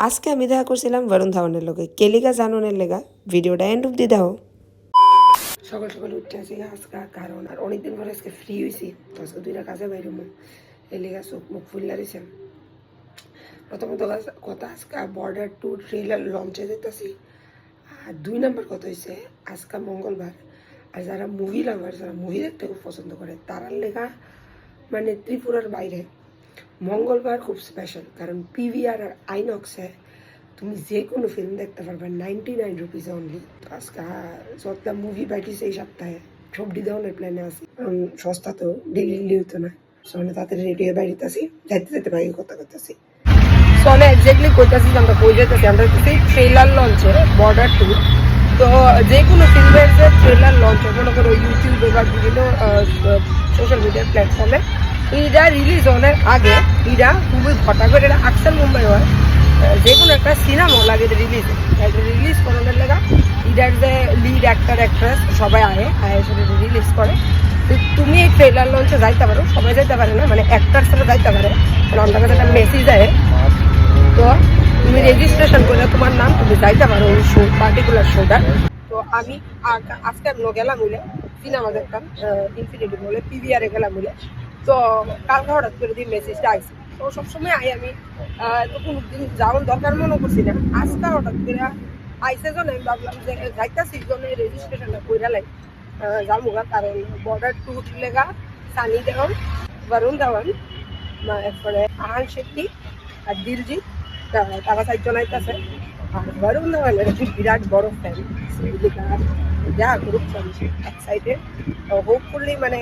আজকে আমি দেখা করছিলাম বরুণ ধাওয়ানের লোকে কেলিকা জানুনের লেগা ভিডিওটা এন্ড অব্দি দাও। সকাল সকাল উঠতে আসি আজকে কারণ আর অনেকদিন পরে আজকে ফ্রি হয়েছি তো আজকে দুইটা কাজে বাইরে এই লেগা চোখ মুখ ফুল্লা দিয়েছে। প্রথমত কথা আজকে বর্ডার 2 ট্রেলার লঞ্চে যেতেছি। আর 2 নম্বর কথা হয়েছে আজকে মঙ্গলবার আর যারা মুভি লাভার যারা মুভি দেখতে খুব পছন্দ করে তারার লেগা মানে ত্রিপুরার বাইরে মঙ্গলবার খুব স্পেশাল কারণ পিভিআর আর আইনক্সে তুমি যে কোনো ফিল্ম দেখতে পারবে 99 রুপিস অনলি। তো আজকে যতটা মুভি বাইটিছে এই সপ্তাহে সব ডিজাউনের প্ল্যানে আছি কারণ সস্তা তো ডেলি হতো না। সনে তাড়াতাড়ি রেডি হয়ে বাইরে আসি যাইতে যেতে বাইরে কথা করতেছি। সনে এক্স্যাক্টলি কইতাছি আমরা কই যেতেছি আমরা যেতেছি ট্রেলার লঞ্চে বর্ডার 2। তো যে কোনো ফিল্মের যে ট্রেলার লঞ্চ মনে করো ইউটিউবে বা বিভিন্ন সোশ্যাল মিডিয়ার প্ল্যাটফর্মে এটা রিলিজ হওয়ার আগে এটা খুবই ঘটা করে এটা আকশন মুম্বাই হয় যে কোনো একটা সিনেমা লাগে রিলিজ করানোর লেগা এটার যে লিড অ্যাক্টর অ্যাক্ট্রেস সবাই সেটা রিলিজ করে। তো তুমি এই ট্রেলার লঞ্চে যাইতে পারো, সবাই যাইতে পারে না মানে অ্যাক্টার্সরা যাইতে পারে কারণ আমার কাছে একটা মেসেজ দেয়। তো তুমি রেজিস্ট্রেশন করে তোমার নাম তুমি যাইতে পারো ওই শো পার্টিকুলার শোটা। তো আমি আজকে গেলাম বলে সিনেমা দেখতাম ইনফিনিটি বলে পিভিআরে গেলাম বলে। তো কালকে হঠাৎ করে দিয়ে মেসেজটা আইসি তো সবসময় আমি তো কোনোদিন যাওয়ার দরকার মনে করছি না। আজকে হঠাৎ করে আইসে জন্য আমি ভাবলাম যে যাইতাছি জন্য রেজিস্ট্রেশনটা করে লাই যাবো কারণ বর্ডার 2 লেগা সানি দেওয়ান বরুণ ধাওয়ান এরপরে আহান শেট্টি আর দিলজিৎ তারা 4 জন আইতাছে। আর বরুণ ধাওয়ানের বিরাট বড় ফ্যান দেখা করুক এক্সাইটেড হোপফুলি মানে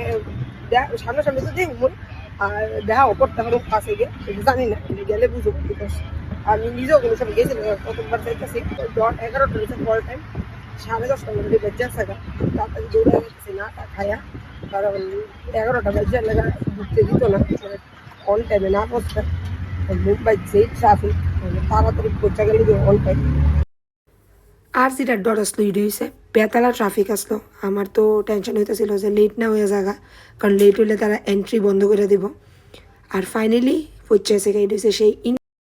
সামনাসামনি তো দেখবো আর দেখা করতে পারো কাছে গিয়ে জানি না গেলে বুঝবো বিকজ আমি নিজেও কোনো সময় গেছিলাম প্রথমবার যাইতেছি 11টা হয়েছে পর টাইম 10:30 মধ্যে বেজা থাকা তাড়াতাড়ি দৌড়ে যাচ্ছি না তা খায়া কারণ 11টা বেজে লেগা ঢুকতে দিত না অন টাইমে না পড়তে মুম্বাই যে ট্রাফিক তাড়াতাড়ি পৌঁছা গেলে অন টাইম। আর যেটা ডর আসলো ইডি হয়েছে বেতালা ট্রাফিক আসলো আমার তো টেনশন হইতেছিল যে লেট না হয়ে যাগা কারণ লেট হলে তারা এন্ট্রি বন্ধ করে দিব। আর ফাইনালি পৌঁছে এসে সেই